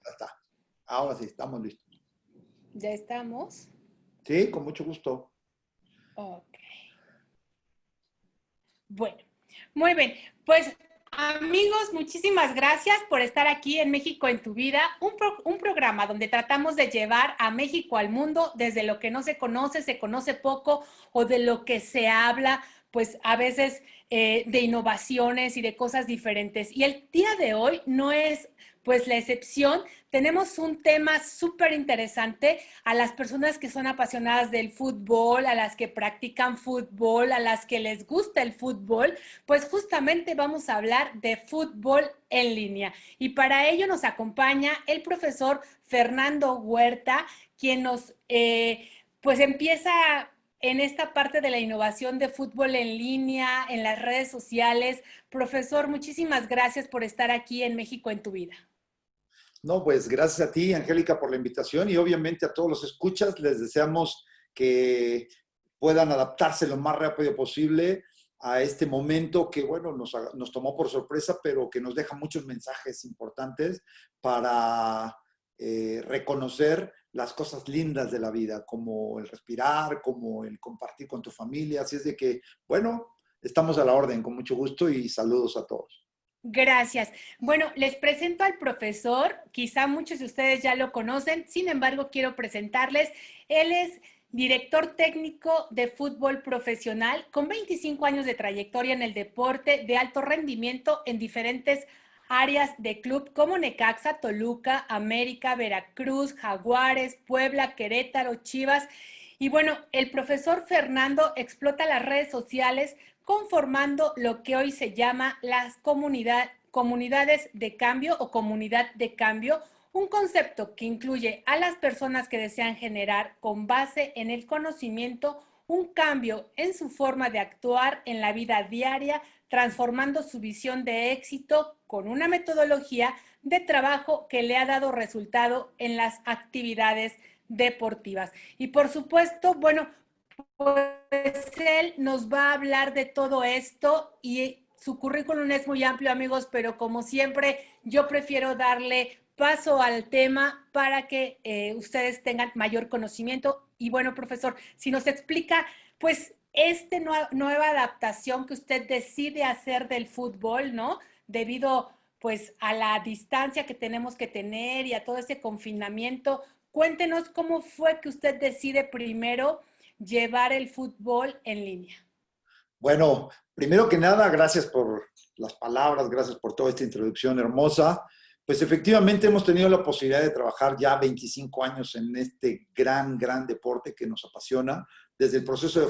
Ya está. Ahora sí, estamos listos. ¿Ya estamos? Sí, con mucho gusto. Ok. Bueno, muy bien. Pues amigos, muchísimas gracias por estar aquí en México en tu vida, un programa donde tratamos de llevar a México al mundo desde lo que no se conoce poco o de lo que se habla, pues a veces de innovaciones y de cosas diferentes. Y el día de hoy no es pues la excepción. Tenemos un tema súper interesante a las personas que son apasionadas del fútbol, a las que practican fútbol, a las que les gusta el fútbol, pues justamente vamos a hablar de fútbol en línea. Y para ello nos acompaña el profesor Fernando Huerta, quien nos pues empieza en esta parte de la innovación de fútbol en línea, en las redes sociales. Profesor, muchísimas gracias por estar aquí en México en tu vida. No, pues gracias a ti, Angélica, por la invitación y obviamente a todos los escuchas les deseamos que puedan adaptarse lo más rápido posible a este momento que, bueno, nos tomó por sorpresa, pero que nos deja muchos mensajes importantes para reconocer las cosas lindas de la vida, como el respirar, como el compartir con tu familia. Así es de que, bueno, estamos a la orden, con mucho gusto y saludos a todos. Gracias. Bueno, les presento al profesor, quizá muchos de ustedes ya lo conocen, sin embargo, quiero presentarles. Él es director técnico de fútbol profesional con 25 años de trayectoria en el deporte de alto rendimiento en diferentes áreas de club como Necaxa, Toluca, América, Veracruz, Jaguares, Puebla, Querétaro, Chivas. Y bueno, el profesor Fernando explota las redes sociales conformando lo que hoy se llama las comunidades de cambio o comunidad de cambio, un concepto que incluye a las personas que desean generar con base en el conocimiento un cambio en su forma de actuar en la vida diaria, transformando su visión de éxito con una metodología de trabajo que le ha dado resultado en las actividades deportivas. Y por supuesto, bueno, pues él nos va a hablar de todo esto y su currículum es muy amplio, amigos, pero como siempre, yo prefiero darle paso al tema para que ustedes tengan mayor conocimiento. Y bueno, profesor, si nos explica, pues, nueva adaptación que usted decide hacer del fútbol, ¿no? Debido, pues, a la distancia que tenemos que tener y a todo ese confinamiento. Cuéntenos cómo fue que usted decide primero llevar el fútbol en línea. Bueno, primero que nada, gracias por las palabras, gracias por toda esta introducción hermosa. Pues efectivamente hemos tenido la posibilidad de trabajar ya 25 años en este gran deporte que nos apasiona, desde el proceso de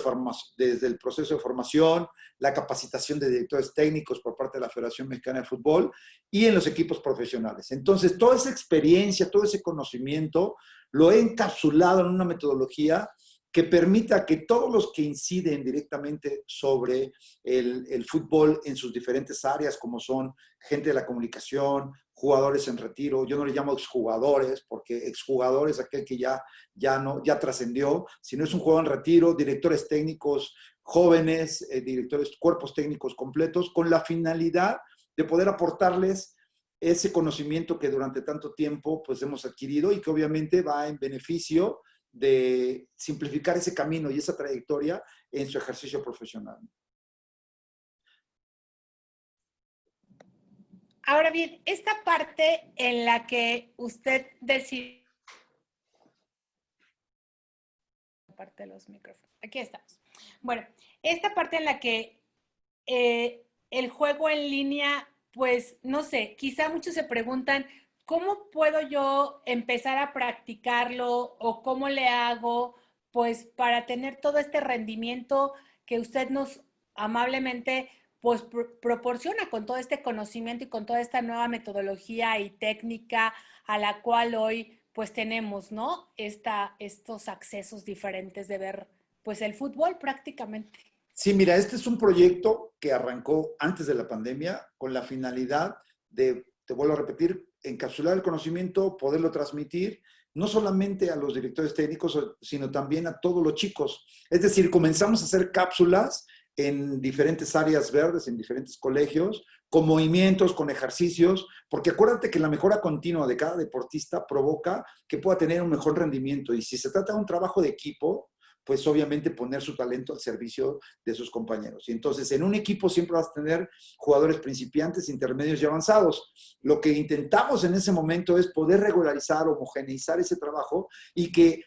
formación, la capacitación de directores técnicos por parte de la Federación Mexicana de Fútbol y en los equipos profesionales. Entonces, toda esa experiencia, todo ese conocimiento, lo he encapsulado en una metodología que permita que todos los que inciden directamente sobre el fútbol en sus diferentes áreas, como son gente de la comunicación, jugadores en retiro, yo no le llamo exjugadores, porque exjugador es aquel que ya trascendió, sino es un jugador en retiro, directores técnicos jóvenes, directores, cuerpos técnicos completos, con la finalidad de poder aportarles ese conocimiento que durante tanto tiempo pues hemos adquirido y que obviamente va en beneficio de simplificar ese camino y esa trayectoria en su ejercicio profesional. Ahora bien, esta parte en la que usted decide... Parte de los micrófonos. Aquí estamos. Bueno, esta parte en la que el juego en línea, pues no sé, quizá muchos se preguntan, ¿cómo puedo yo empezar a practicarlo o cómo le hago pues para tener todo este rendimiento que usted nos amablemente pues proporciona con todo este conocimiento y con toda esta nueva metodología y técnica a la cual hoy pues tenemos, ¿no? Estos accesos diferentes de ver pues el fútbol prácticamente. Sí, mira, este es un proyecto que arrancó antes de la pandemia con la finalidad de, te vuelvo a repetir, encapsular el conocimiento, poderlo transmitir, no solamente a los directores técnicos, sino también a todos los chicos. Es decir, comenzamos a hacer cápsulas en diferentes áreas verdes, en diferentes colegios, con movimientos, con ejercicios, porque acuérdate que la mejora continua de cada deportista provoca que pueda tener un mejor rendimiento. Y si se trata de un trabajo de equipo, pues obviamente poner su talento al servicio de sus compañeros. Y entonces en un equipo siempre vas a tener jugadores principiantes, intermedios y avanzados. Lo que intentamos en ese momento es poder regularizar, homogeneizar ese trabajo y que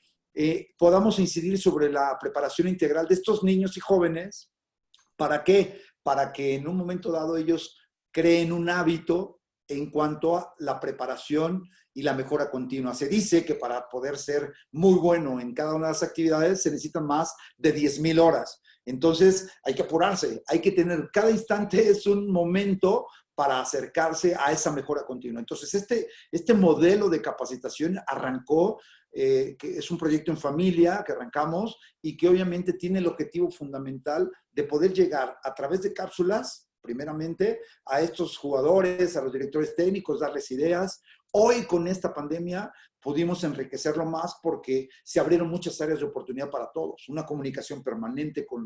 podamos incidir sobre la preparación integral de estos niños y jóvenes. ¿Para qué? Para que en un momento dado ellos creen un hábito en cuanto a la preparación y la mejora continua. Se dice que para poder ser muy bueno en cada una de las actividades se necesitan más de 10,000 horas. Entonces hay que apurarse, hay que tener, cada instante es un momento para acercarse a esa mejora continua. Entonces este modelo de capacitación arrancó, que es un proyecto en familia que arrancamos y que obviamente tiene el objetivo fundamental de poder llegar a través de cápsulas, primeramente, a estos jugadores, a los directores técnicos, darles ideas. Hoy con esta pandemia pudimos enriquecerlo más porque se abrieron muchas áreas de oportunidad para todos. Una comunicación permanente con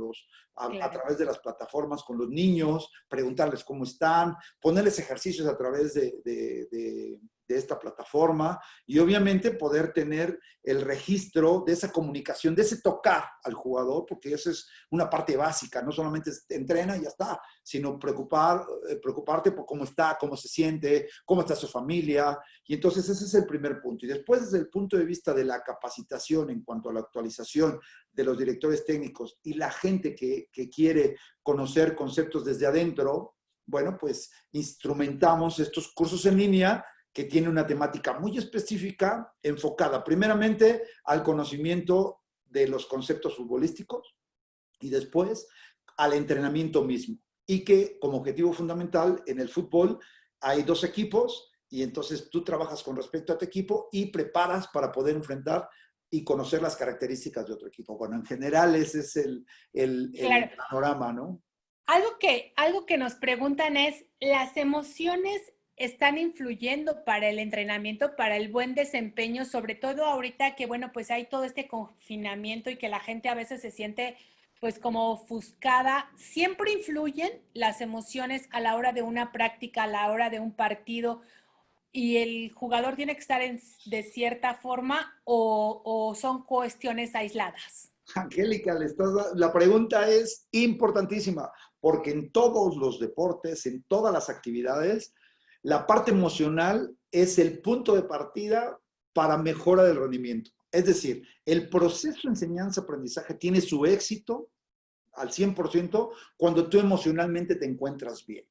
a través de las plataformas con los niños, preguntarles cómo están, ponerles ejercicios a través de esta plataforma y obviamente poder tener el registro de esa comunicación, de ese tocar al jugador, porque eso es una parte básica, no solamente entrena y ya está, sino preocuparte por cómo está, cómo se siente, cómo está su familia. Y entonces ese es el primer punto. Y después, desde el punto de vista de la capacitación en cuanto a la actualización de los directores técnicos y la gente que quiere conocer conceptos desde adentro, bueno, pues instrumentamos estos cursos en línea que tienen una temática muy específica, enfocada primeramente al conocimiento de los conceptos futbolísticos y después al entrenamiento mismo. Y que como objetivo fundamental en el fútbol hay 2 equipos y entonces tú trabajas con respecto a tu equipo y preparas para poder enfrentar y conocer las características de otro equipo. Bueno, en general ese es el panorama, ¿no? Algo que nos preguntan es, ¿las emociones están influyendo para el entrenamiento, para el buen desempeño, sobre todo ahorita que, bueno, pues hay todo este confinamiento y que la gente a veces se siente pues como ofuscada? ¿Siempre influyen las emociones a la hora de una práctica, a la hora de un partido y el jugador tiene que estar de cierta forma o son cuestiones aisladas? Angélica, la pregunta es importantísima, porque en todos los deportes, en todas las actividades, la parte emocional es el punto de partida para mejora del rendimiento. Es decir, el proceso de enseñanza-aprendizaje tiene su éxito al 100% cuando tú emocionalmente te encuentras bien.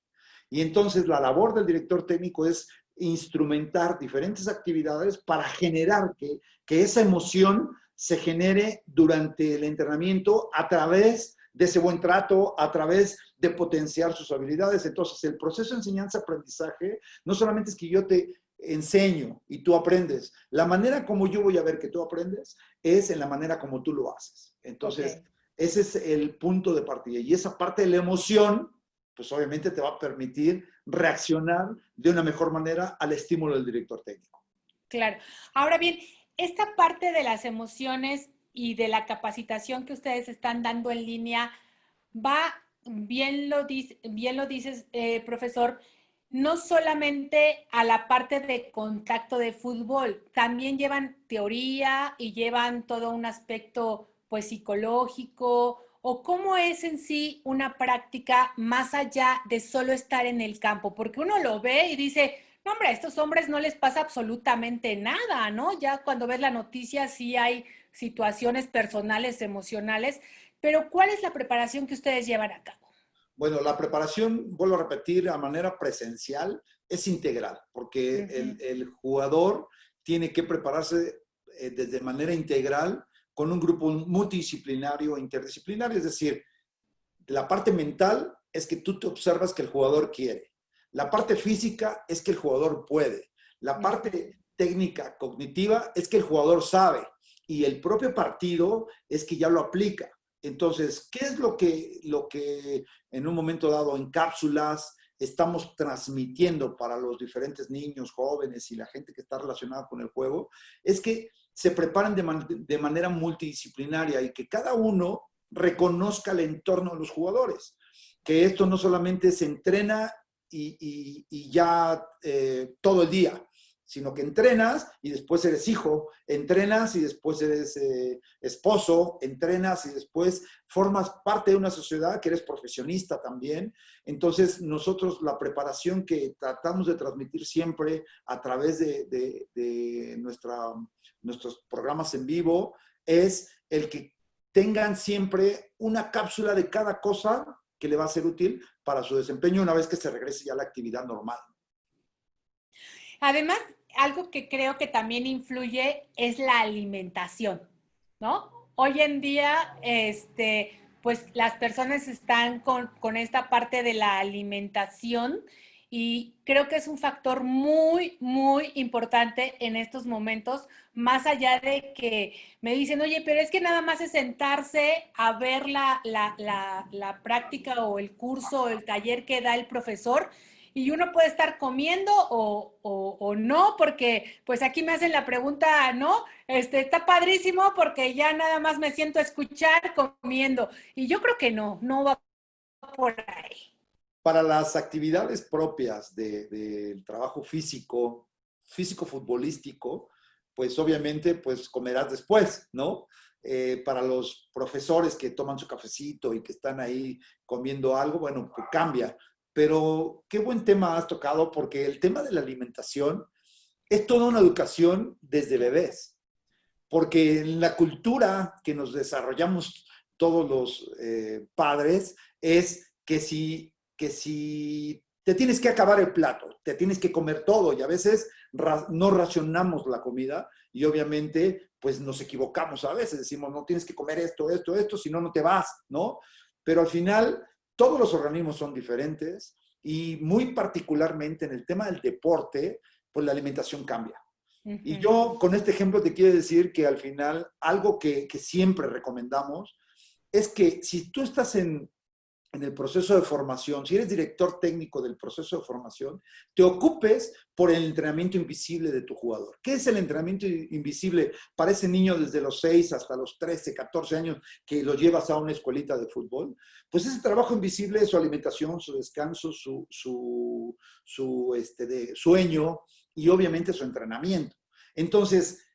Y entonces la labor del director técnico es instrumentar diferentes actividades para generar que esa emoción se genere durante el entrenamiento a través de ese buen trato, a través de potenciar sus habilidades. Entonces, el proceso de enseñanza-aprendizaje no solamente es que yo te enseño y tú aprendes. La manera como yo voy a ver que tú aprendes es en la manera como tú lo haces. Entonces, ese es el punto de partida. Y esa parte de la emoción, pues obviamente te va a permitir reaccionar de una mejor manera al estímulo del director técnico. Claro. Ahora bien, esta parte de las emociones y de la capacitación que ustedes están dando en línea va, bien lo dices, profesor, no solamente a la parte de contacto de fútbol, también llevan teoría y llevan todo un aspecto pues psicológico, o cómo es en sí una práctica más allá de solo estar en el campo, porque uno lo ve y dice, no, hombre, a estos hombres no les pasa absolutamente nada, ¿no? Ya cuando ves la noticia sí hay situaciones personales, emocionales, pero ¿cuál es la preparación que ustedes llevan a cabo? Bueno, la preparación, vuelvo a repetir, a manera presencial es integral, porque el jugador tiene que prepararse desde manera integral con un grupo multidisciplinario e interdisciplinario, es decir, la parte mental es que tú te observas que el jugador quiere. La parte física es que el jugador puede. La parte técnica, cognitiva, es que el jugador sabe. Y el propio partido es que ya lo aplica. Entonces, ¿qué es lo que en un momento dado en cápsulas estamos transmitiendo para los diferentes niños, jóvenes y la gente que está relacionada con el juego? Es que se preparen de manera multidisciplinaria y que cada uno reconozca el entorno de los jugadores, que esto no solamente se entrena y ya todo el día, sino que entrenas y después eres hijo, entrenas y después eres esposo, entrenas y después formas parte de una sociedad que eres profesionista también. Entonces, nosotros la preparación que tratamos de transmitir siempre a través de nuestros programas en vivo es el que tengan siempre una cápsula de cada cosa que le va a ser útil para su desempeño una vez que se regrese ya a la actividad normal. Además, algo que creo que también influye es la alimentación, ¿no? Hoy en día, pues las personas están con esta parte de la alimentación y creo que es un factor muy, muy importante en estos momentos, más allá de que me dicen, oye, pero es que nada más es sentarse a ver la práctica o el curso o el taller que da el profesor y uno puede estar comiendo o no, porque pues aquí me hacen la pregunta, ¿no? Está padrísimo porque ya nada más me siento a escuchar comiendo. Y yo creo que no va por ahí. Para las actividades propias del trabajo físico futbolístico, pues obviamente pues comerás después, ¿no? Para los profesores que toman su cafecito y que están ahí comiendo algo, bueno, pues cambia. Pero qué buen tema has tocado, porque el tema de la alimentación es toda una educación desde bebés, porque en la cultura que nos desarrollamos todos los padres es que si te tienes que acabar el plato, te tienes que comer todo y a veces no racionamos la comida y obviamente pues nos equivocamos a veces, decimos no tienes que comer esto, esto, esto, si no, no te vas, ¿no? Pero al final todos los organismos son diferentes y muy particularmente en el tema del deporte, pues la alimentación cambia. Y yo con este ejemplo te quiero decir que al final algo que siempre recomendamos es que si tú estás en el proceso de formación, si eres director técnico del proceso de formación, te ocupes por el entrenamiento invisible de tu jugador. ¿Qué es el entrenamiento invisible para ese niño desde los 6 hasta los 13, 14 años que lo llevas a una escuelita de fútbol? Pues ese trabajo invisible es su alimentación, su descanso, su sueño y obviamente su entrenamiento. Entonces,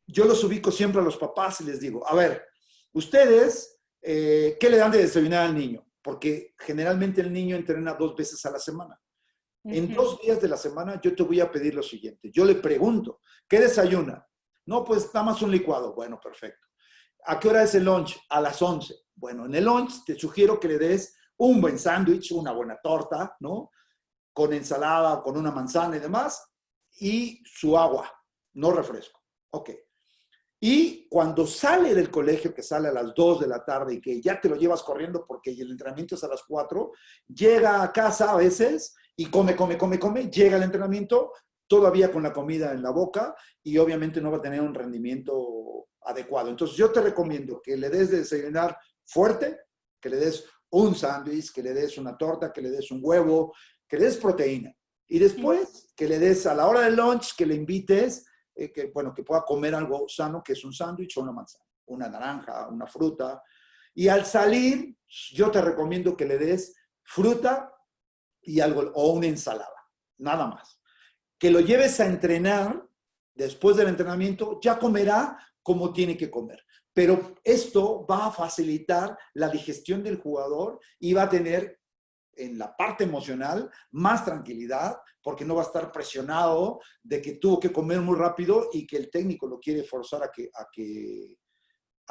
yo los ubico siempre a los papás y les digo, a ver, ustedes, ¿qué le dan de desayunar al niño? Porque generalmente el niño entrena 2 veces a la semana. En 2 días de la semana yo te voy a pedir lo siguiente. Yo le pregunto, ¿qué desayuna? No, pues nada más un licuado. Bueno, perfecto. ¿A qué hora es el lunch? A las 11. Bueno, en el lunch te sugiero que le des un buen sándwich, una buena torta, ¿no? Con ensalada, con una manzana y demás, y su agua, no refresco. Ok. Y cuando sale del colegio, que sale a las 2 de la tarde y que ya te lo llevas corriendo porque el entrenamiento es a las 4, llega a casa a veces y come, llega al entrenamiento todavía con la comida en la boca y obviamente no va a tener un rendimiento adecuado. Entonces yo te recomiendo que le des de desayunar fuerte, que le des un sándwich, que le des una torta, que le des un huevo, que le des proteína. Y después que le des a la hora del lunch, que le invites que pueda comer algo sano, que es un sándwich o una manzana, una naranja, una fruta. Y al salir, yo te recomiendo que le des fruta y algo, o una ensalada, nada más. Que lo lleves a entrenar, después del entrenamiento, ya comerá como tiene que comer. Pero esto va a facilitar la digestión del jugador y va a tener en la parte emocional más tranquilidad, porque no va a estar presionado de que tuvo que comer muy rápido y que el técnico lo quiere forzar a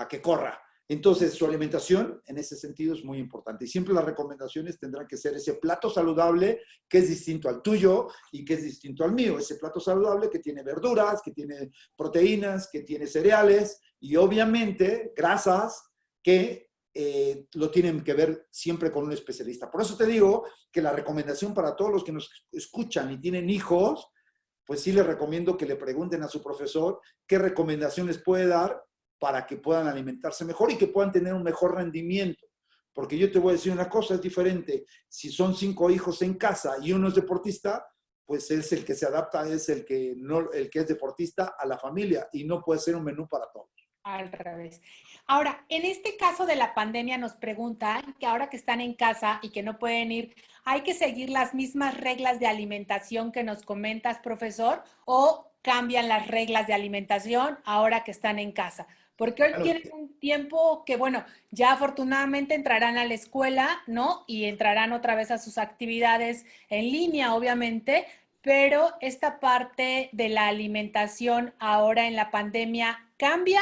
que corra. Entonces, su alimentación en ese sentido es muy importante. Y siempre las recomendaciones tendrán que ser ese plato saludable que es distinto al tuyo y que es distinto al mío. Ese plato saludable que tiene verduras, que tiene proteínas, que tiene cereales y obviamente grasas que lo tienen que ver siempre con un especialista. Por eso te digo que la recomendación para todos los que nos escuchan y tienen hijos, pues sí les recomiendo que le pregunten a su profesor qué recomendaciones puede dar para que puedan alimentarse mejor y que puedan tener un mejor rendimiento. Porque yo te voy a decir una cosa, es diferente. Si son 5 hijos en casa y uno es deportista, pues es el que se adapta, es el que es deportista a la familia y no puede ser un menú para todos. Al revés. Ahora, en este caso de la pandemia nos preguntan que ahora que están en casa y que no pueden ir, ¿hay que seguir las mismas reglas de alimentación que nos comentas, profesor? ¿O cambian las reglas de alimentación ahora que están en casa? Porque hoy Bueno, tienen un tiempo que, bueno, ya afortunadamente entrarán a la escuela, ¿no? Y entrarán otra vez a sus actividades en línea, obviamente, pero esta parte de la alimentación ahora en la pandemia cambia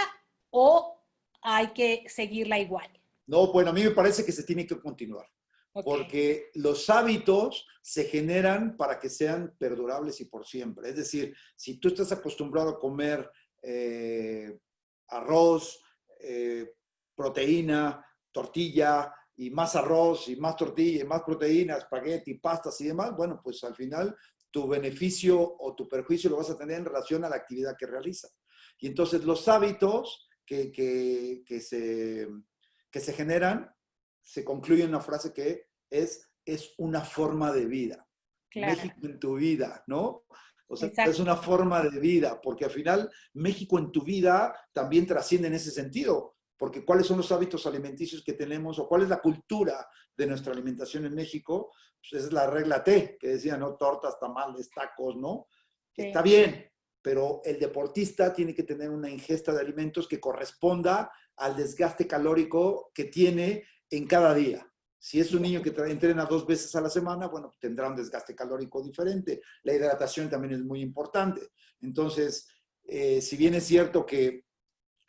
o hay que seguirla igual. no, bueno, a mí me parece que se tiene que continuar, Ok, porque los hábitos se generan para que sean perdurables y por siempre. Es decir, si tú estás acostumbrado a comer eh, arroz, eh, proteína, tortilla y más arroz y más tortilla y más proteína, espagueti, pastas y demás, bueno, pues al final tu beneficio o tu perjuicio lo vas a tener en relación a la actividad que realizas. Y entonces los hábitos que se generan se concluye en una frase que es una forma de vida. claro, México en tu vida, ¿no? O sea, es exacto. una forma de vida, porque al final México en tu vida también trasciende en ese sentido, porque cuáles son los hábitos alimenticios que tenemos o cuál es la cultura de nuestra alimentación en México, pues es la regla T, que decía, ¿no? Tortas, tamales, tacos, ¿no? Está Sí, bien, pero el deportista tiene que tener una ingesta de alimentos que corresponda al desgaste calórico que tiene en cada día. Si es un ya, niño que entrena 2 veces a la semana, bueno, tendrá un desgaste calórico diferente. La hidratación también es muy importante. Entonces, si bien es cierto que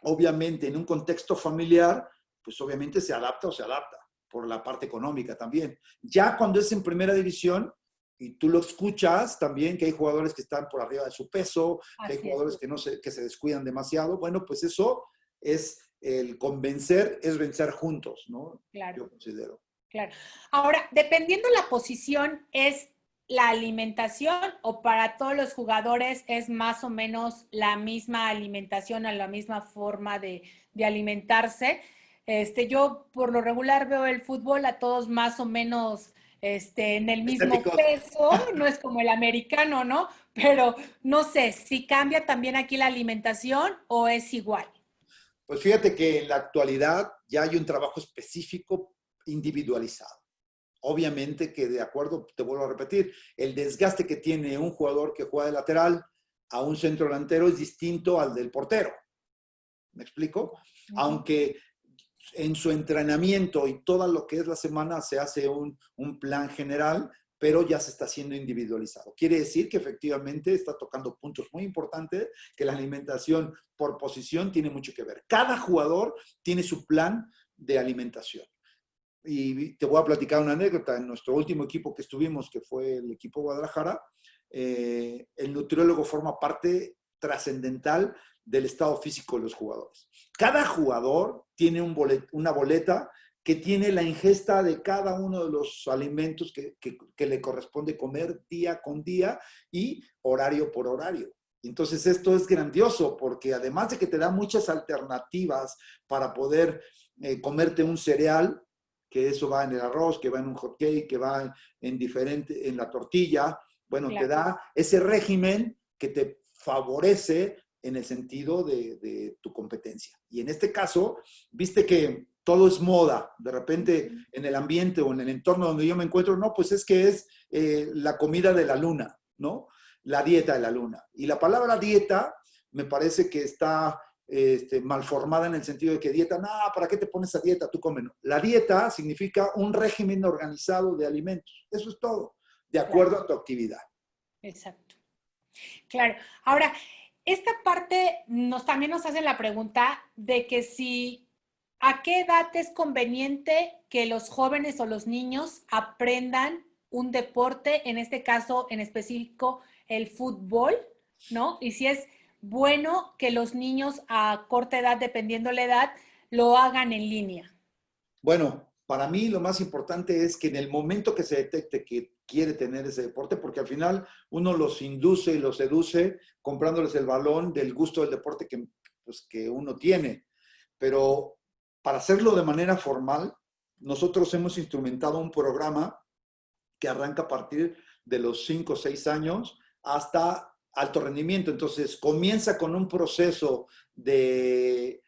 obviamente en un contexto familiar, pues obviamente se adapta o se adapta por la parte económica también. Ya cuando es en primera división, y tú lo escuchas también, que hay jugadores que están por arriba de su peso, que hay así es, jugadores que se descuidan demasiado, bueno, pues eso es el convencer, es vencer juntos, ¿no? claro, Yo considero. claro. Ahora, dependiendo la posición, ¿es la alimentación o para todos los jugadores es más o menos la misma alimentación o la misma forma de alimentarse? Yo por lo regular veo el fútbol a todos más o menos en el mismo Estéticos. peso, no es como el americano, ¿no? Pero no sé si cambia también aquí la alimentación o es igual. Pues fíjate que en la actualidad ya hay un trabajo específico individualizado. Obviamente que de acuerdo, te vuelvo a repetir, el desgaste que tiene un jugador que juega de lateral a un centro delantero es distinto al del portero. ¿Me explico? Uh -huh. Aunque en su entrenamiento y todo lo que es la semana se hace un plan general, pero ya se está haciendo individualizado. Quiere decir que efectivamente está tocando puntos muy importantes, que la alimentación por posición tiene mucho que ver. Cada jugador tiene su plan de alimentación. Y te voy a platicar una anécdota. En nuestro último equipo que estuvimos, que fue el equipo Guadalajara, el nutriólogo forma parte trascendental del estado físico de los jugadores. Cada jugador tiene una boleta que tiene la ingesta de cada uno de los alimentos que le corresponde comer día con día y horario por horario. Entonces esto es grandioso porque además de que te da muchas alternativas para poder comerte un cereal, que eso va en el arroz, que va en un hot cake, que va en la tortilla, bueno, te Claro. da ese régimen que te favorece en el sentido de tu competencia. Y en este caso, viste que todo es moda, de repente en el ambiente o en el entorno donde yo me encuentro, no, pues es que es la comida de la luna, ¿no? La dieta de la luna. Y la palabra dieta me parece que está mal formada en el sentido de que dieta, no, ¿para qué te pones a dieta? Tú come. No. La dieta significa un régimen organizado de alimentos. Eso es todo, de Claro, acuerdo a tu actividad. exacto. Claro. Ahora, esta parte también nos hace la pregunta de que si a qué edad es conveniente que los jóvenes o los niños aprendan un deporte, en este caso en específico el fútbol, ¿no? Y si es bueno que los niños a corta edad, dependiendo la edad, lo hagan en línea. Bueno, para mí lo más importante es que en el momento que se detecte que quiere tener ese deporte, porque al final uno los induce y los seduce comprándoles el balón del gusto del deporte pues, que uno tiene. Pero para hacerlo de manera formal, nosotros hemos instrumentado un programa que arranca a partir de los 5 o 6 años hasta alto rendimiento. Entonces, comienza con un proceso de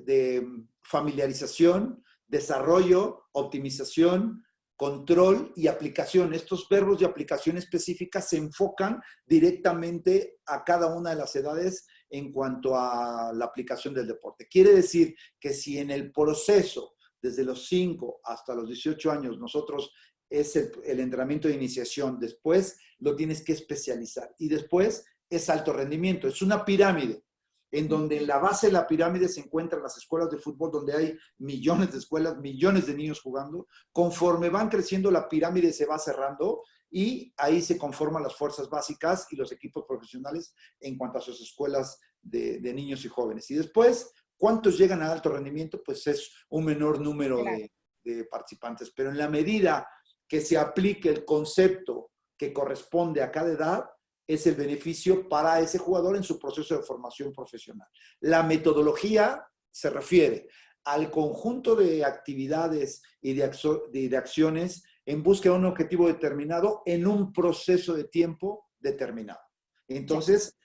de familiarización, desarrollo, optimización, control y aplicación. Estos verbos de aplicación específica se enfocan directamente a cada una de las edades en cuanto a la aplicación del deporte. Quiere decir que si en el proceso, desde los 5 hasta los 18 años, nosotros es el entrenamiento de iniciación, después lo tienes que especializar y después es alto rendimiento. Es una pirámide en donde en la base de la pirámide se encuentran las escuelas de fútbol, donde hay millones de escuelas, millones de niños jugando. Conforme van creciendo, la pirámide se va cerrando y ahí se conforman las fuerzas básicas y los equipos profesionales en cuanto a sus escuelas de niños y jóvenes. Y después, ¿cuántos llegan a alto rendimiento? Pues es un menor número Claro. de participantes. Pero en la medida que se aplique el concepto que corresponde a cada edad, es el beneficio para ese jugador en su proceso de formación profesional. La metodología se refiere al conjunto de actividades y de acciones en busca de un objetivo determinado en un proceso de tiempo determinado. Entonces,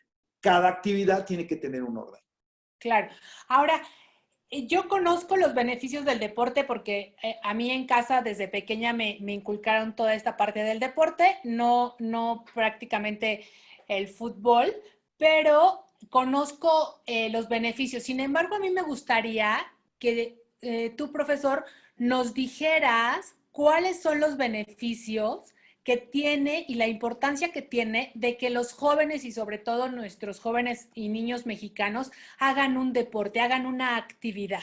cada actividad tiene que tener un orden. Claro. Ahora, yo conozco los beneficios del deporte porque a mí en casa desde pequeña me inculcaron toda esta parte del deporte, no prácticamente el fútbol, pero conozco los beneficios. Sin embargo, a mí me gustaría que tú, profesor, nos dijeras cuáles son los beneficios que tiene y la importancia que tiene de que los jóvenes y sobre todo nuestros jóvenes y niños mexicanos hagan un deporte, hagan una actividad.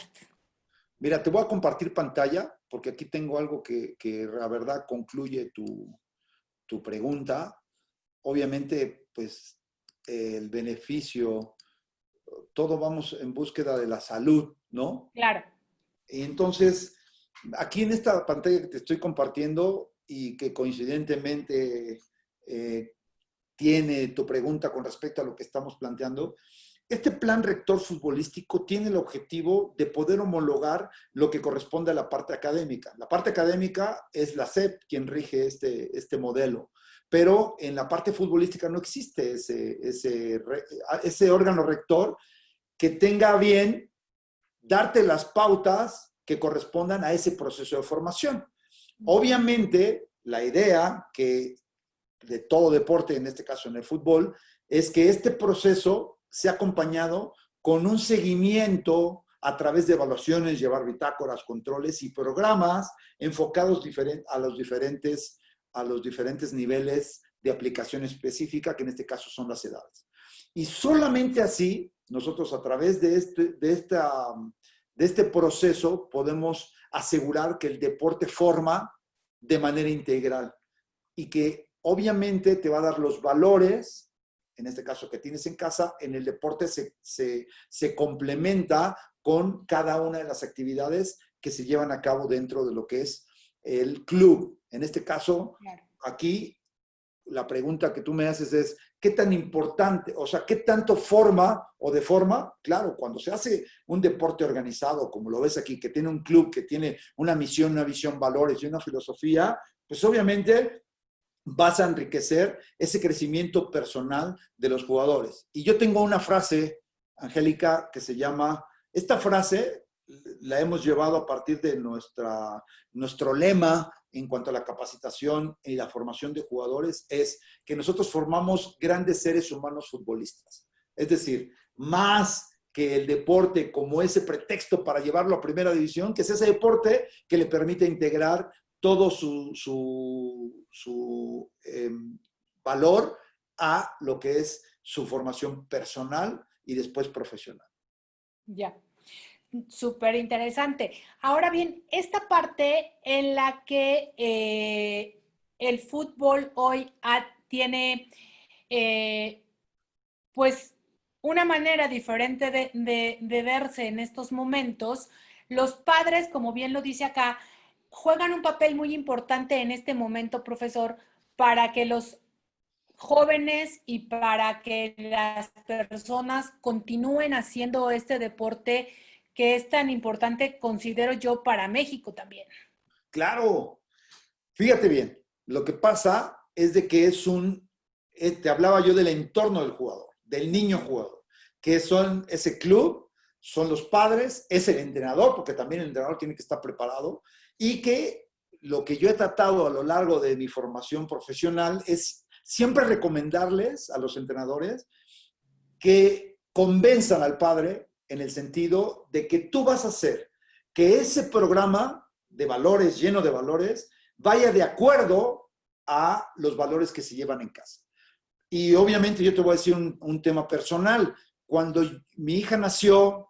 Mira, te voy a compartir pantalla porque aquí tengo algo que la verdad concluye tu pregunta. Obviamente, pues el beneficio, todo vamos en búsqueda de la salud, ¿no? Claro. Y entonces, aquí en esta pantalla que te estoy compartiendo y que coincidentemente tiene tu pregunta con respecto a lo que estamos planteando, este plan rector futbolístico tiene el objetivo de poder homologar lo que corresponde a la parte académica. La parte académica es la SEP quien rige este modelo, pero en la parte futbolística no existe ese órgano rector que tenga bien darte las pautas que correspondan a ese proceso de formación. Obviamente, la idea que de todo deporte, en este caso en el fútbol, es que este proceso sea acompañado con un seguimiento a través de evaluaciones, llevar bitácoras, controles y programas enfocados a los diferentes niveles de aplicación específica, que en este caso son las edades. Y solamente así, nosotros a través de este proceso podemos asegurar que el deporte forma de manera integral y que obviamente te va a dar los valores, en este caso que tienes en casa, en el deporte se complementa con cada una de las actividades que se llevan a cabo dentro de lo que es el club. En este caso, aquí la pregunta que tú me haces es, ¿qué tan importante, o sea, qué tanto forma o deforma? Claro, cuando se hace un deporte organizado, como lo ves aquí, que tiene un club, que tiene una misión, una visión, valores y una filosofía, pues obviamente vas a enriquecer ese crecimiento personal de los jugadores. Y yo tengo una frase, Angélica, que se llama, esta frase la hemos llevado a partir de nuestro lema en cuanto a la capacitación y la formación de jugadores, es que nosotros formamos grandes seres humanos futbolistas. Es decir, más que el deporte como ese pretexto para llevarlo a primera división, que es ese deporte que le permite integrar todo su valor a lo que es su formación personal y después profesional. Ya, súper interesante. Ahora bien, esta parte en la que el fútbol hoy tiene pues una manera diferente de verse en estos momentos, los padres, como bien lo dice acá, juegan un papel muy importante en este momento, profesor, para que los jóvenes y para que las personas continúen haciendo este deporte que es tan importante, considero yo, para México también. Claro, fíjate bien, lo que pasa es de que te hablaba yo del entorno del jugador, del niño jugador, que son ese club son los padres, es el entrenador, porque también el entrenador tiene que estar preparado, y que lo que yo he tratado a lo largo de mi formación profesional es siempre recomendarles a los entrenadores que convenzan al padre en el sentido de que tú vas a hacer que ese programa de valores, lleno de valores, vaya de acuerdo a los valores que se llevan en casa. Y obviamente yo te voy a decir un tema personal. Cuando mi hija nació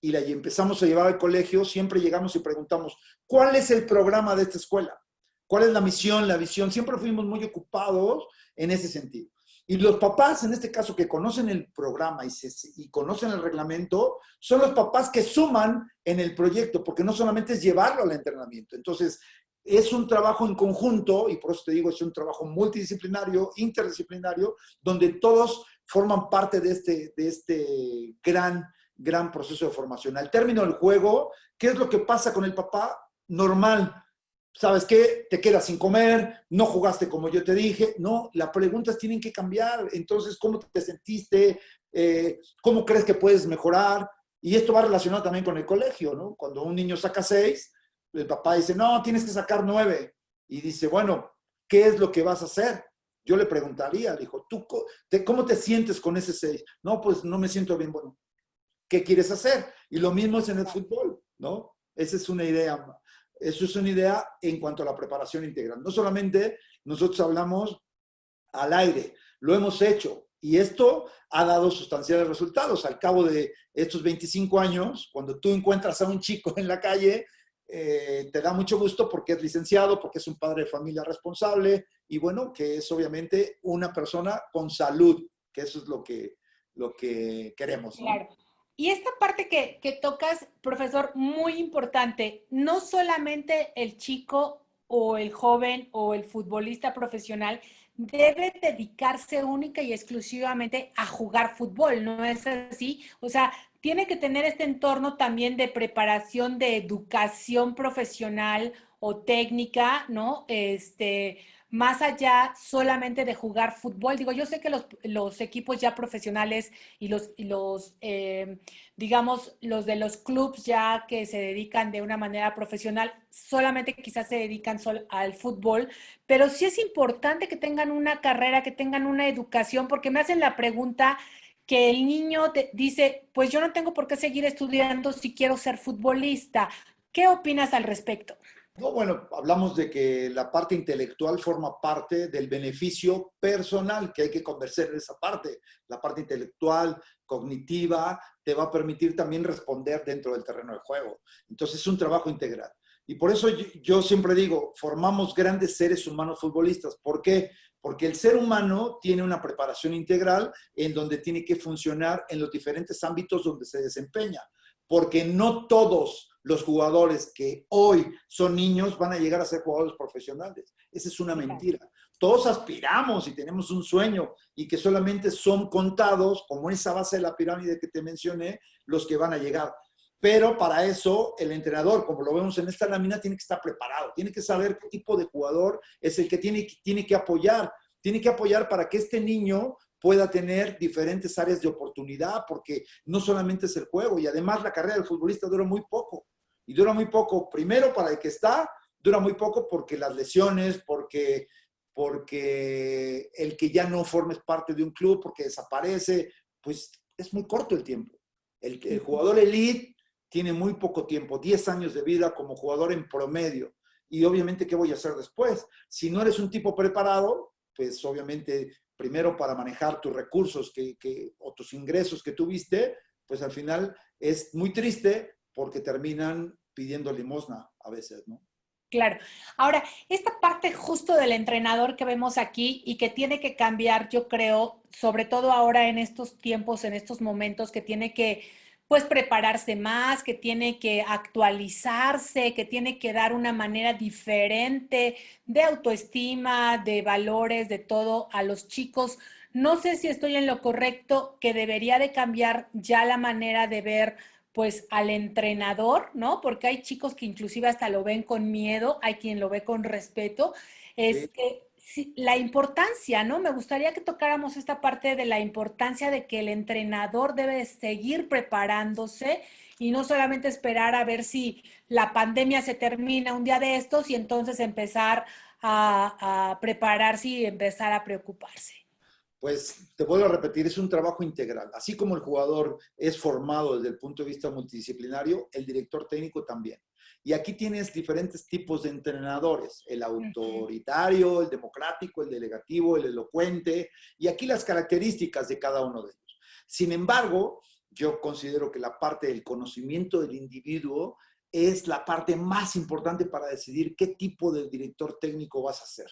y la empezamos a llevar al colegio, siempre llegamos y preguntamos, ¿cuál es el programa de esta escuela? ¿Cuál es la misión, la visión? Siempre fuimos muy ocupados en ese sentido. Y los papás, en este caso, que conocen el programa y conocen el reglamento, son los papás que suman en el proyecto, porque no solamente es llevarlo al entrenamiento. Entonces, es un trabajo en conjunto, y por eso te digo, es un trabajo multidisciplinario, interdisciplinario, donde todos forman parte de este gran proceso de formación. Al término del juego, ¿qué es lo que pasa con el papá? Normal. ¿Sabes qué? Te quedas sin comer, no jugaste como yo te dije. No, las preguntas tienen que cambiar. Entonces, ¿cómo te sentiste? ¿Cómo crees que puedes mejorar? Y esto va relacionado también con el colegio, ¿no? Cuando un niño saca 6, el papá dice, no, tienes que sacar 9. Y dice, bueno, ¿qué es lo que vas a hacer? Yo le preguntaría, le dijo, ¿tú cómo te sientes con ese 6? No, pues no me siento bien. Bueno, ¿qué quieres hacer? Y lo mismo es en el fútbol, ¿no? Esa es una idea. Eso es una idea en cuanto a la preparación integral. No solamente nosotros hablamos al aire, lo hemos hecho. Y esto ha dado sustanciales resultados. Al cabo de estos 25 años, cuando tú encuentras a un chico en la calle, te da mucho gusto porque es licenciado, porque es un padre de familia responsable y bueno, que es obviamente una persona con salud, que eso es lo que queremos, ¿no? Claro. Y esta parte que tocas, profesor, muy importante, no solamente el chico o el joven o el futbolista profesional debe dedicarse única y exclusivamente a jugar fútbol, ¿no es así? O sea, tiene que tener este entorno también de preparación, de educación profesional o técnica, ¿no? Más allá solamente de jugar fútbol. Digo, yo sé que los equipos ya profesionales y digamos, los de los clubs ya que se dedican de una manera profesional, solamente quizás se dedican al fútbol, pero sí es importante que tengan una carrera, que tengan una educación, porque me hacen la pregunta que el niño dice, pues yo no tengo por qué seguir estudiando si quiero ser futbolista. ¿Qué opinas al respecto? No, bueno, hablamos de que la parte intelectual forma parte del beneficio personal, que hay que conversar en esa parte. La parte intelectual, cognitiva, te va a permitir también responder dentro del terreno de juego. Entonces es un trabajo integral. Y por eso yo siempre digo, formamos grandes seres humanos futbolistas. ¿Por qué? Porque el ser humano tiene una preparación integral en donde tiene que funcionar en los diferentes ámbitos donde se desempeña. Porque no todos los jugadores que hoy son niños van a llegar a ser jugadores profesionales. Esa es una mentira. Todos aspiramos y tenemos un sueño y que solamente son contados, como esa base de la pirámide que te mencioné, los que van a llegar. Pero para eso el entrenador, como lo vemos en esta lámina, tiene que estar preparado, tiene que saber qué tipo de jugador es el que tiene que apoyar. Tiene que apoyar para que este niño pueda tener diferentes áreas de oportunidad, porque no solamente es el juego, y además la carrera del futbolista dura muy poco. Y dura muy poco, primero para el que está, dura muy poco porque las lesiones, porque el que ya no formes parte de un club, porque desaparece, pues es muy corto el tiempo. El jugador elite tiene muy poco tiempo, 10 años de vida como jugador en promedio. Y obviamente, ¿qué voy a hacer después? Si no eres un tipo preparado, pues obviamente, primero para manejar tus recursos o tus ingresos que tuviste, pues al final es muy triste porque terminan pidiendo limosna a veces, ¿no? Claro. Ahora, esta parte justo del entrenador que vemos aquí y que tiene que cambiar, yo creo, sobre todo ahora en estos tiempos, en estos momentos, que tiene que, pues, prepararse más, que tiene que actualizarse, que tiene que dar una manera diferente de autoestima, de valores, de todo a los chicos. No sé si estoy en lo correcto, que debería de cambiar ya la manera de ver pues al entrenador, ¿no? Porque hay chicos que inclusive hasta lo ven con miedo, hay quien lo ve con respeto. Sí. Sí, la importancia, ¿no? Me gustaría que tocáramos esta parte de la importancia de que el entrenador debe seguir preparándose y no solamente esperar a ver si la pandemia se termina un día de estos y entonces empezar a prepararse y empezar a preocuparse. Pues te vuelvo a repetir, es un trabajo integral. Así como el jugador es formado desde el punto de vista multidisciplinario, el director técnico también. Y aquí tienes diferentes tipos de entrenadores, el Ujú. autoritario, el democrático, el delegativo, el elocuente, y aquí las características de cada uno de ellos. Sin embargo, yo considero que la parte del conocimiento del individuo es la parte más importante para decidir qué tipo de director técnico vas a ser.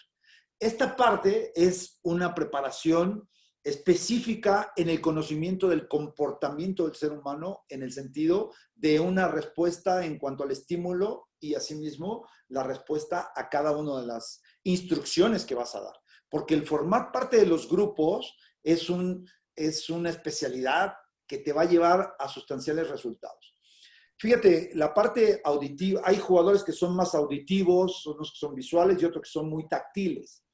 Esta parte es una preparación específica en el conocimiento del comportamiento del ser humano en el sentido de una respuesta en cuanto al estímulo y asimismo la respuesta a cada una de las instrucciones que vas a dar. Porque el formar parte de los grupos es una especialidad que te va a llevar a sustanciales resultados. Fíjate, la parte auditiva, hay jugadores que son más auditivos, unos que son visuales y otros que son muy táctiles.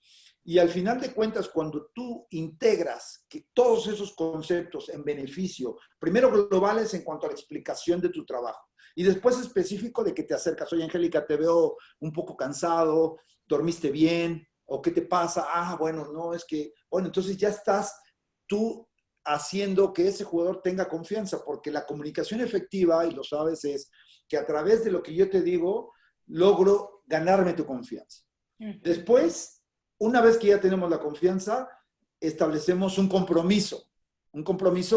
Y al final de cuentas, cuando tú integras que todos esos conceptos en beneficio, primero globales en cuanto a la explicación de tu trabajo, y después específico de que te acercas, oye Angélica, te veo un poco cansado, dormiste bien, o qué te pasa, bueno, no, es que, bueno, entonces ya estás tú haciendo que ese jugador tenga confianza, porque la comunicación efectiva, y lo sabes, es que a través de lo que yo te digo, logro ganarme tu confianza. Ujú. Después, una vez que ya tenemos la confianza, establecemos un compromiso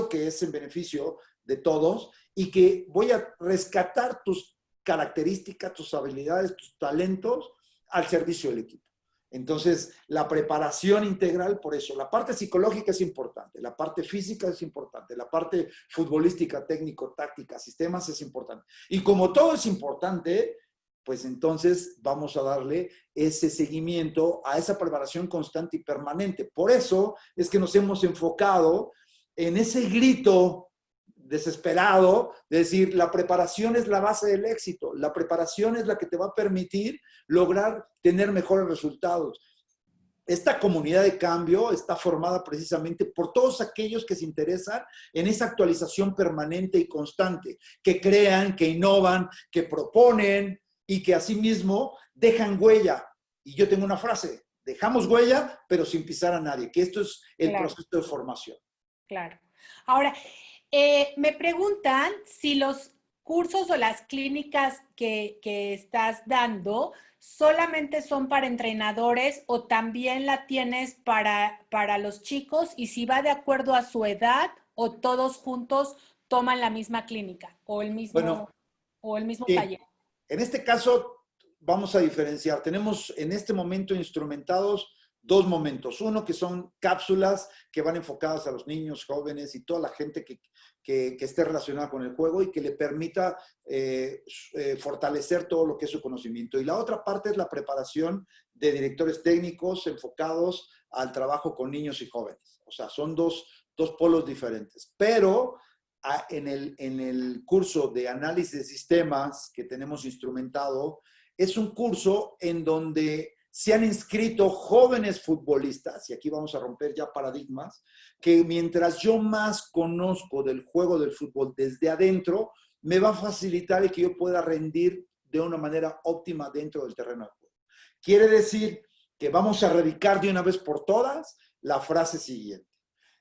que es en beneficio de todos y que voy a rescatar tus características, tus habilidades, tus talentos al servicio del equipo. Entonces, la preparación integral, por eso, la parte psicológica es importante, la parte física es importante, la parte futbolística, técnico, táctica, sistemas es importante. Y como todo es importante, pues entonces vamos a darle ese seguimiento a esa preparación constante y permanente. Por eso es que nos hemos enfocado en ese grito desesperado de decir, la preparación es la base del éxito, la preparación es la que te va a permitir lograr tener mejores resultados. Esta comunidad de cambio está formada precisamente por todos aquellos que se interesan en esa actualización permanente y constante, que crean, que innovan, que proponen y que asimismo dejan huella. Y yo tengo una frase, dejamos huella, pero sin pisar a nadie, que esto es el Claro, proceso de formación. claro. Ahora, me preguntan si los cursos o las clínicas que estás dando solamente son para entrenadores o también la tienes para los chicos y si va de acuerdo a su edad o todos juntos toman la misma clínica Bueno, o el mismo sí, taller. en este caso, vamos a diferenciar. Tenemos en este momento instrumentados dos momentos. Uno que son cápsulas que van enfocadas a los niños, jóvenes y toda la gente que esté relacionada con el juego y que le permita fortalecer todo lo que es su conocimiento. Y la otra parte es la preparación de directores técnicos enfocados al trabajo con niños y jóvenes. O sea, son dos polos diferentes. Pero en el curso de análisis de sistemas que tenemos instrumentado, es un curso en donde se han inscrito jóvenes futbolistas, y aquí vamos a romper ya paradigmas, que mientras yo más conozco del juego del fútbol desde adentro, me va a facilitar el que yo pueda rendir de una manera óptima dentro del terreno de juego. Quiere decir que vamos a erradicar de una vez por todas la frase siguiente.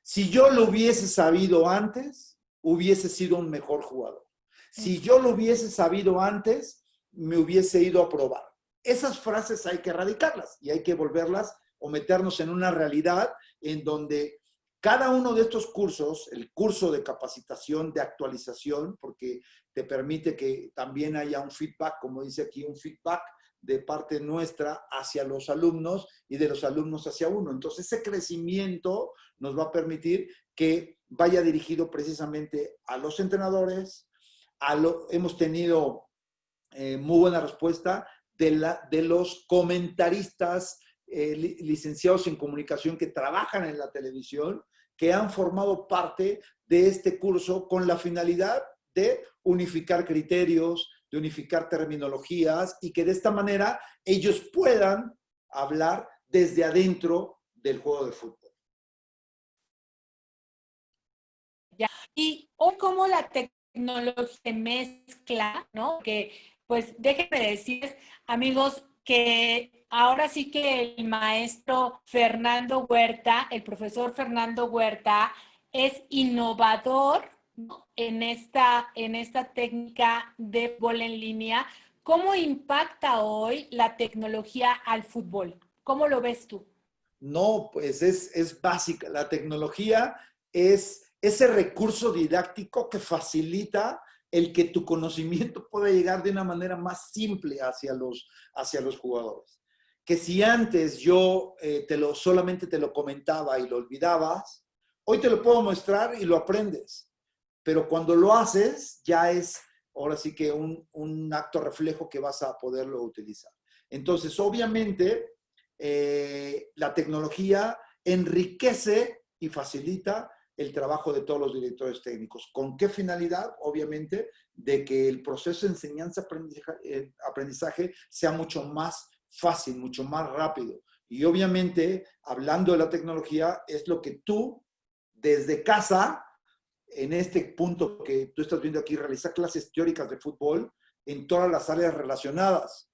Si yo lo hubiese sabido antes, hubiese sido un mejor jugador. Si yo lo hubiese sabido antes, me hubiese ido a probar. Esas frases hay que erradicarlas y hay que volverlas o meternos en una realidad en donde cada uno de estos cursos, el curso de capacitación, de actualización, porque te permite que también haya un feedback, como dice aquí, un feedback de parte nuestra hacia los alumnos y de los alumnos hacia uno. Entonces, ese crecimiento nos va a permitir que vaya dirigido precisamente a los entrenadores. Hemos tenido muy buena respuesta de los comentaristas licenciados en comunicación que trabajan en la televisión, que han formado parte de este curso con la finalidad de unificar criterios, de unificar terminologías y que de esta manera ellos puedan hablar desde adentro del juego de fútbol. Ya. Y hoy cómo la tecnología se mezcla, ¿no? Que pues déjenme decirles, amigos, que ahora sí que el maestro Fernando Huerta, el profesor Fernando Huerta, es innovador, ¿no? En esta técnica de fútbol en línea. ¿Cómo impacta hoy la tecnología al fútbol? ¿Cómo lo ves tú? No, pues es básica. La tecnología es ese recurso didáctico que facilita el que tu conocimiento pueda llegar de una manera más simple hacia los jugadores. Que si antes yo solamente te lo comentaba y lo olvidabas, hoy te lo puedo mostrar y lo aprendes. Pero cuando lo haces, ya es ahora sí que un acto reflejo que vas a poderlo utilizar. Entonces, obviamente, la tecnología enriquece y facilita el trabajo de todos los directores técnicos. ¿Con qué finalidad? Obviamente, de que el proceso de enseñanza-aprendizaje sea mucho más fácil, mucho más rápido. Y obviamente, hablando de la tecnología, es lo que tú, desde casa, en este punto que tú estás viendo aquí, realizar clases teóricas de fútbol en todas las áreas relacionadas.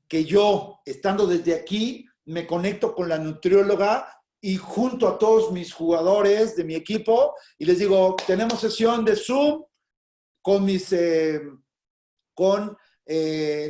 Que yo, estando desde aquí, me conecto con la nutrióloga y junto a todos mis jugadores de mi equipo y les digo, tenemos sesión de Zoom con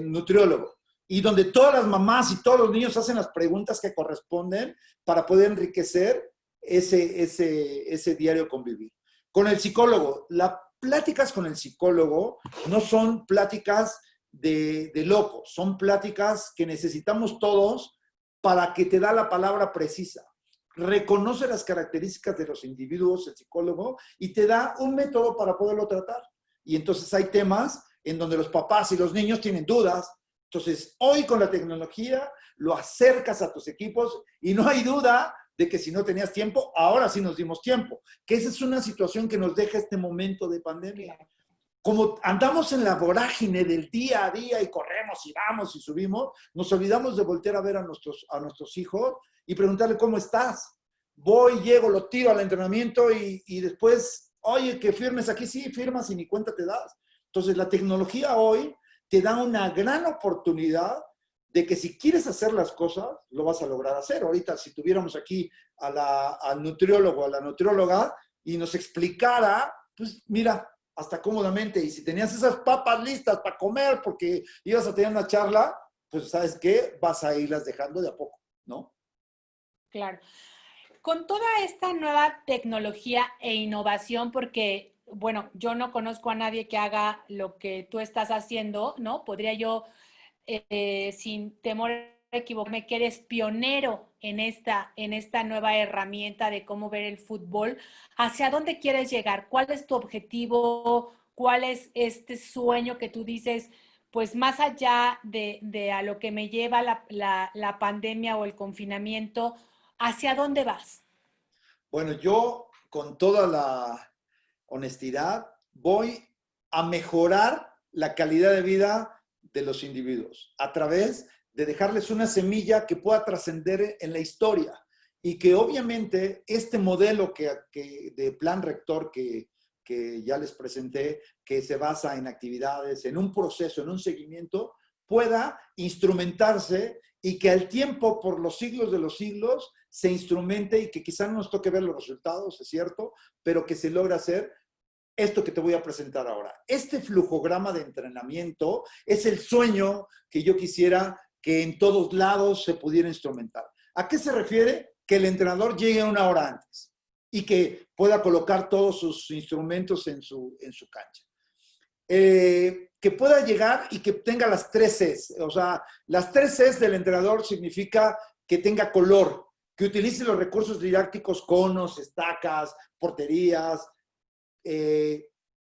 nutriólogo. Y donde todas las mamás y todos los niños hacen las preguntas que corresponden para poder enriquecer ese diario convivir. Con el psicólogo, las pláticas con el psicólogo no son pláticas de locos, son pláticas que necesitamos todos para que te da la palabra precisa. Reconoce las características de los individuos, el psicólogo, y te da un método para poderlo tratar. Y entonces hay temas en donde los papás y los niños tienen dudas. Entonces, hoy con la tecnología lo acercas a tus equipos y no hay duda de que si no tenías tiempo, ahora sí nos dimos tiempo. Que esa es una situación que nos deja este momento de pandemia. Como andamos en la vorágine del día a día y corremos y vamos y subimos, nos olvidamos de voltear a ver a nuestros hijos y preguntarle cómo estás. Voy, llego, lo tiro al entrenamiento y después, oye, que firmes aquí, sí, firmas y ni cuenta te das. Entonces, la tecnología hoy te da una gran oportunidad de que si quieres hacer las cosas, lo vas a lograr hacer. Ahorita, si tuviéramos aquí al nutriólogo, a la nutrióloga, y nos explicara, pues mira, hasta cómodamente, y si tenías esas papas listas para comer porque ibas a tener una charla, pues ¿sabes qué? Vas a irlas dejando de a poco, ¿no? Claro. Con toda esta nueva tecnología e innovación, porque, bueno, yo no conozco a nadie que haga lo que tú estás haciendo, ¿no? Podría yo, sin temor a equivocarme, que eres pionero en esta nueva herramienta de cómo ver el fútbol. ¿Hacia dónde quieres llegar? ¿Cuál es tu objetivo? ¿Cuál es este sueño que tú dices? Pues más allá de a lo que me lleva la pandemia o el confinamiento, ¿hacia dónde vas? Bueno, yo con toda la honestidad voy a mejorar la calidad de vida de los individuos a través de dejarles una semilla que pueda trascender en la historia y que obviamente este modelo de plan rector que ya les presenté, que se basa en actividades, en un proceso, en un seguimiento, pueda instrumentarse y que al tiempo, por los siglos de los siglos, se instrumente y que quizás no nos toque ver los resultados, es cierto, pero que se logra hacer esto que te voy a presentar ahora. Este flujograma de entrenamiento es el sueño que yo quisiera que en todos lados se pudiera instrumentar. ¿A qué se refiere? Que el entrenador llegue una hora antes y que pueda colocar todos sus instrumentos en su cancha. Que pueda llegar y que tenga las 3 Cs. O sea, las 3 Cs del entrenador significa que tenga color, que utilice los recursos didácticos, conos, estacas, porterías,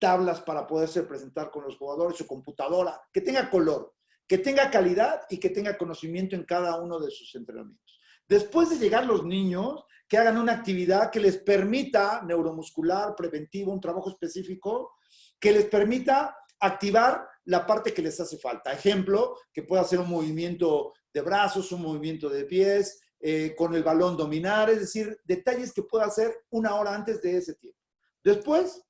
tablas para poderse presentar con los jugadores, su computadora, que tenga color, que tenga calidad y que tenga conocimiento en cada uno de sus entrenamientos. Después de llegar los niños, que hagan una actividad que les permita, neuromuscular, preventivo, un trabajo específico, que les permita activar la parte que les hace falta. Ejemplo, que pueda hacer un movimiento de brazos, un movimiento de pies, con el balón dominar, es decir, detalles que pueda hacer una hora antes de ese tiempo. Después,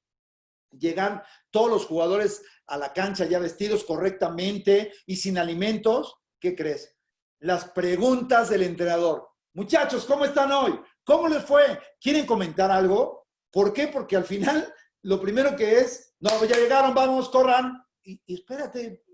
llegan todos los jugadores a la cancha ya vestidos correctamente y sin alimentos. ¿Qué crees? Las preguntas del entrenador. Muchachos, ¿cómo están hoy? ¿Cómo les fue? ¿Quieren comentar algo? ¿Por qué? Porque al final lo primero que es, no, ya llegaron, vamos, corran. Y espérate,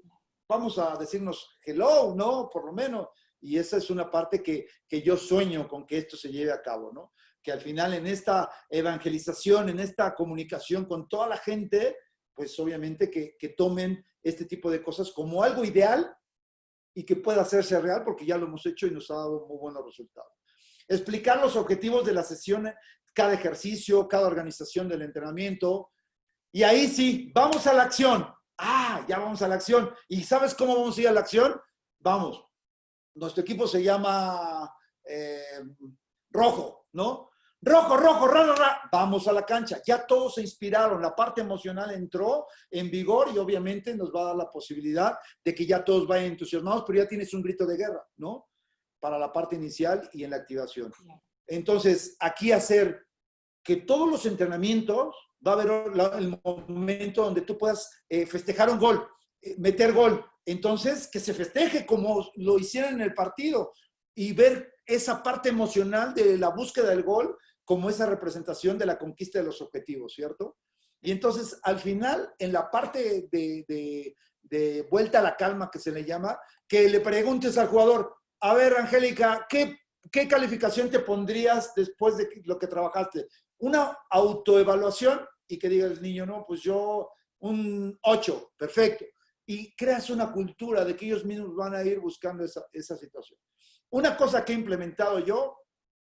vamos a decirnos hello, ¿no? Por lo menos. Y esa es una parte que yo sueño con que esto se lleve a cabo, ¿no? Que al final en esta evangelización, en esta comunicación con toda la gente, pues obviamente que tomen este tipo de cosas como algo ideal y que pueda hacerse real, porque ya lo hemos hecho y nos ha dado muy buenos resultados. Explicar los objetivos de la sesión, cada ejercicio, cada organización del entrenamiento. Y ahí sí, vamos a la acción. Ah, ya vamos a la acción. ¿Y sabes cómo vamos a ir a la acción? Vamos. Nuestro equipo se llama Rojo, ¿no? Rojo, rojo, ra, ra. Vamos a la cancha. Ya todos se inspiraron, la parte emocional entró en vigor y obviamente nos va a dar la posibilidad de que ya todos vayan entusiasmados, pero ya tienes un grito de guerra, ¿no? Para la parte inicial y en la activación. Entonces, aquí hacer que todos los entrenamientos va a haber el momento donde tú puedas festejar un gol, meter gol. Entonces, que se festeje como lo hicieron en el partido y ver esa parte emocional de la búsqueda del gol como esa representación de la conquista de los objetivos, ¿cierto? Y entonces, al final, en la parte de vuelta a la calma que se le llama, que le preguntes al jugador, a ver, Angélica, ¿qué calificación te pondrías después de lo que trabajaste? Una autoevaluación y que diga el niño, no, pues yo un 8, perfecto. Y creas una cultura de que ellos mismos van a ir buscando esa situación. Una cosa que he implementado yo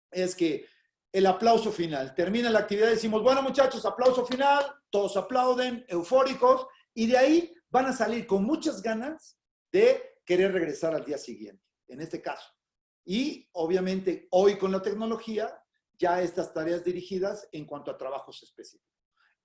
es que el aplauso final. Termina la actividad y decimos, bueno muchachos, aplauso final, todos aplauden, eufóricos, y de ahí van a salir con muchas ganas de querer regresar al día siguiente, en este caso. Y obviamente hoy con la tecnología, ya estas tareas dirigidas en cuanto a trabajos específicos.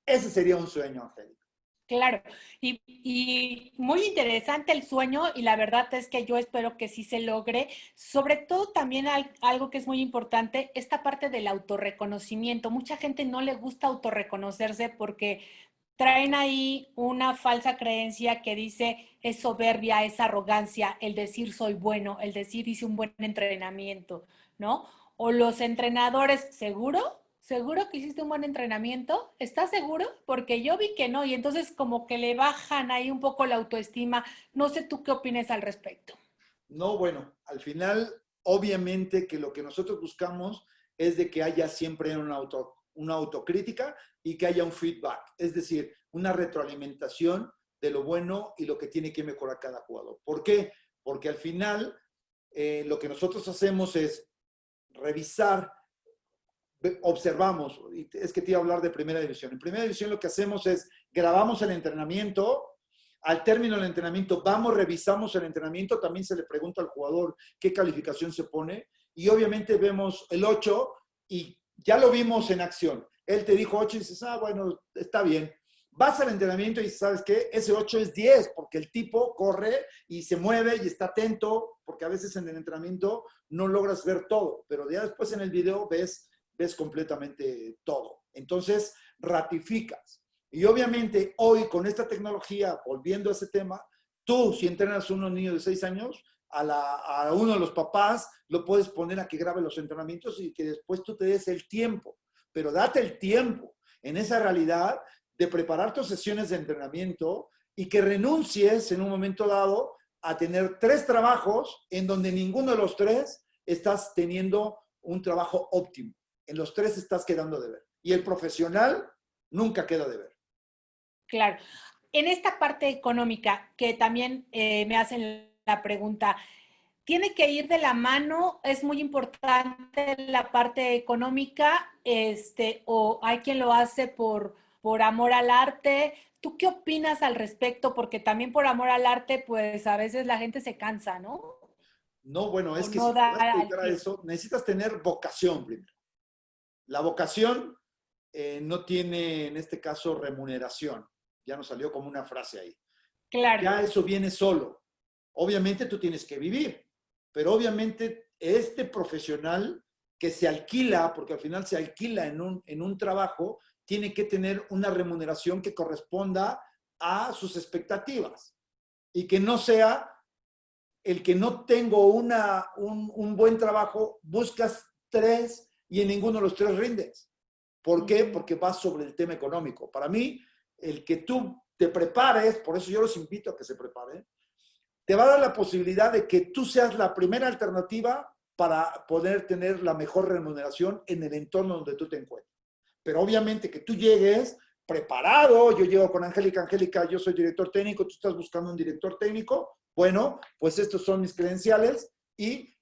Ese sería un sueño, Angélica. Claro, y muy interesante el sueño y la verdad es que yo espero que sí se logre. Sobre todo también algo que es muy importante, esta parte del autorreconocimiento. Mucha gente no le gusta autorreconocerse porque traen ahí una falsa creencia que dice es soberbia, es arrogancia, el decir soy bueno, el decir hice un buen entrenamiento, ¿no? O los entrenadores, ¿seguro? ¿Seguro que hiciste un buen entrenamiento? ¿Estás seguro? Porque yo vi que no, y entonces como que le bajan ahí un poco la autoestima. No sé tú qué opinas al respecto. No, bueno, al final, obviamente que lo que nosotros buscamos es de que haya siempre una autocrítica y que haya un feedback, es decir, una retroalimentación de lo bueno y lo que tiene que mejorar cada jugador. ¿Por qué? Porque al final lo que nosotros hacemos es revisar, observamos, es que te iba a hablar de primera división. En primera división lo que hacemos es grabamos el entrenamiento, al término del entrenamiento vamos, revisamos el entrenamiento, también se le pregunta al jugador qué calificación se pone y obviamente vemos el 8 y ya lo vimos en acción. Él te dijo 8 y dices, ah, bueno, está bien. Vas al entrenamiento y sabes qué, ese 8 es 10 porque el tipo corre y se mueve y está atento, porque a veces en el entrenamiento no logras ver todo, pero ya después en el video ves completamente todo. Entonces, ratificas. Y obviamente hoy con esta tecnología, volviendo a ese tema, tú si entrenas a unos niños de 6 años, a uno de los papás lo puedes poner a que grabe los entrenamientos y que después tú te des el tiempo. Pero date el tiempo en esa realidad de preparar tus sesiones de entrenamiento y que renuncies en un momento dado a tener 3 trabajos en donde ninguno de los 3 estás teniendo un trabajo óptimo. En los 3 estás quedando de ver. Y el profesional nunca queda de ver. Claro. En esta parte económica, que también me hacen la pregunta, ¿tiene que ir de la mano? ¿Es muy importante la parte económica? ¿O hay quien lo hace por amor al arte? ¿Tú qué opinas al respecto? Porque también por amor al arte, pues a veces la gente se cansa, ¿no? No, bueno, O es que no si te da vas a al dedicar a tiempo. eso, necesitas tener vocación primero. La vocación no tiene, en este caso, remuneración. Ya nos salió como una frase ahí. Claro. Ya eso viene solo. Obviamente tú tienes que vivir, pero obviamente este profesional que se alquila, porque al final se alquila en un trabajo, tiene que tener una remuneración que corresponda a sus expectativas y que no sea el que no tengo un buen trabajo, buscas tres y en ninguno de los tres rindes. ¿Por qué? Porque vas sobre el tema económico. Para mí, el que tú te prepares, por eso yo los invito a que se preparen, te va a dar la posibilidad de que tú seas la primera alternativa para poder tener la mejor remuneración en el entorno donde tú te encuentres. Pero obviamente que tú llegues preparado, yo llego con Angélica, Angélica, yo soy director técnico, tú estás buscando un director técnico, bueno, pues estos son mis credenciales y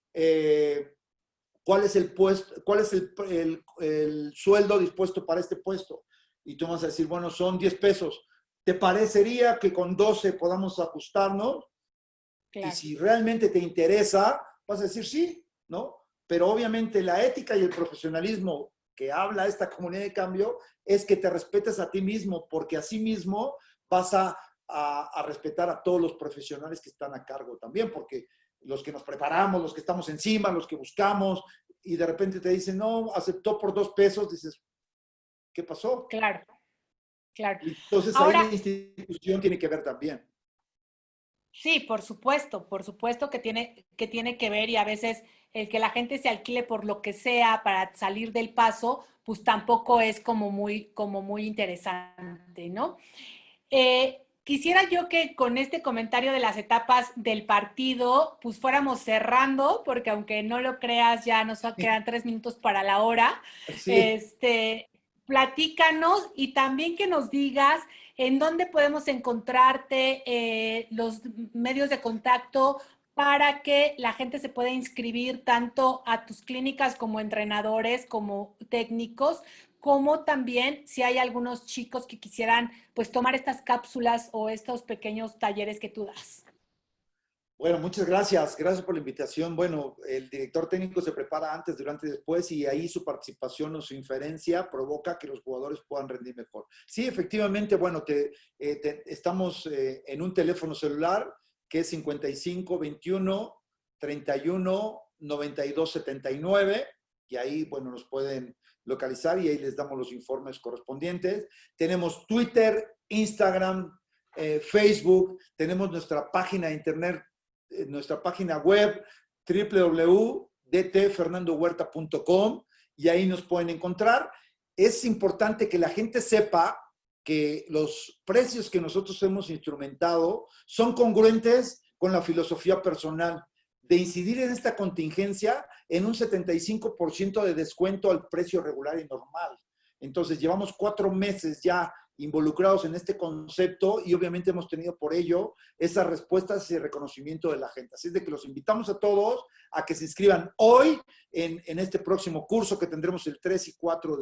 cuál es el puesto, cuál es el sueldo dispuesto para este puesto. Y tú vas a decir, bueno, son 10 pesos. ¿Te parecería que con 12 podamos ajustarnos? Claro. Y si realmente te interesa, vas a decir sí, ¿no? Pero obviamente la ética y el profesionalismo que habla esta comunidad de cambio es que te respetes a ti mismo, porque así mismo vas a respetar a todos los profesionales que están a cargo también, porque los que nos preparamos, los que estamos encima, los que buscamos, y de repente te dicen, no, aceptó por 2 pesos, dices, ¿qué pasó? Claro, claro. Y entonces ahora, ahí la institución tiene que ver también. Sí, por supuesto que tiene que ver, y a veces el que la gente se alquile por lo que sea para salir del paso, pues tampoco es como muy interesante, ¿no? Quisiera yo que con este comentario de las etapas del partido, pues fuéramos cerrando, porque aunque no lo creas, ya nos quedan 3 minutos para la hora. Sí. Platícanos y también que nos digas en dónde podemos encontrarte, los medios de contacto para que la gente se pueda inscribir tanto a tus clínicas como entrenadores, como técnicos, como también si hay algunos chicos que quisieran pues tomar estas cápsulas o estos pequeños talleres que tú das. Bueno, muchas gracias. Gracias por la invitación. Bueno, el director técnico se prepara antes, durante y después, y ahí su participación o su inferencia provoca que los jugadores puedan rendir mejor. Sí, efectivamente, bueno, estamos en un teléfono celular que es 55 21 31 92 79, y ahí, bueno, nos pueden localizar y ahí les damos los informes correspondientes. Tenemos Twitter, Instagram, Facebook, tenemos nuestra página de internet, nuestra página web www.dtfernandohuerta.com, y ahí nos pueden encontrar. Es importante que la gente sepa que los precios que nosotros hemos instrumentado son congruentes con la filosofía personal de incidir en esta contingencia en un 75% de descuento al precio regular y normal. Entonces, llevamos 4 meses ya involucrados en este concepto y obviamente hemos tenido por ello esas respuestas y reconocimiento de la gente. Así es de que los invitamos a todos a que se inscriban hoy en este próximo curso que tendremos el 3 y 4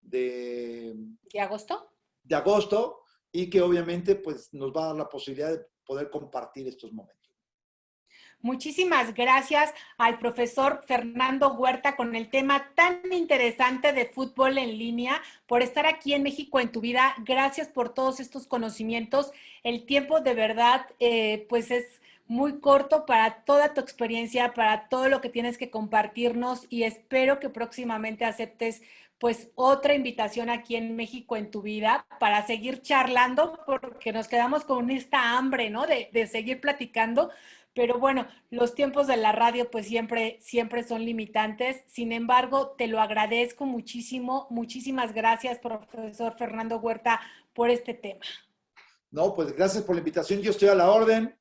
¿De agosto? De agosto, y que obviamente pues nos va a dar la posibilidad de poder compartir estos momentos. Muchísimas gracias al profesor Fernando Huerta con el tema tan interesante de fútbol en línea, por estar aquí en México en tu vida. Gracias por todos estos conocimientos. El tiempo de verdad, pues es muy corto para toda tu experiencia, para todo lo que tienes que compartirnos, y espero que próximamente aceptes pues otra invitación aquí en México en tu vida para seguir charlando, porque nos quedamos con esta hambre, ¿no? De seguir platicando. Pero bueno, los tiempos de la radio pues siempre son limitantes. Sin embargo, te lo agradezco muchísimo. Muchísimas gracias, profesor Fernando Huerta, por este tema. No, pues gracias por la invitación. Yo estoy a la orden,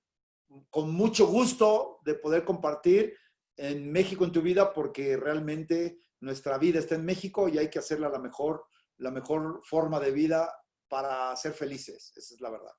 con mucho gusto de poder compartir en México en tu vida, porque realmente nuestra vida está en México y hay que hacerla la mejor forma de vida para ser felices. Esa es la verdad.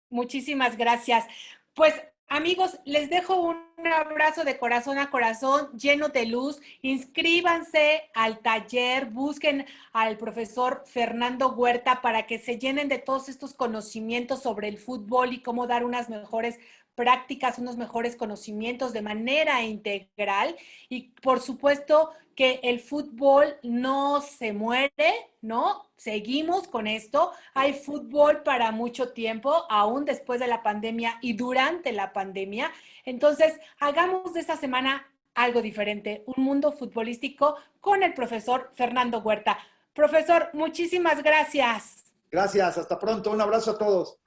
Muchísimas gracias. Pues amigos, les dejo un abrazo de corazón a corazón, lleno de luz. Inscríbanse al taller, busquen al profesor Fernando Huerta para que se llenen de todos estos conocimientos sobre el fútbol y cómo dar unas mejores prácticas, unos mejores conocimientos de manera integral. Y por supuesto que el fútbol no se muere, ¿no? Seguimos con esto. Hay fútbol para mucho tiempo, aún después de la pandemia y durante la pandemia. Entonces, hagamos de esta semana algo diferente, un mundo futbolístico con el profesor Fernando Huerta. Profesor, muchísimas gracias. Gracias, hasta pronto. Un abrazo a todos.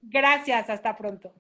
Gracias, hasta pronto.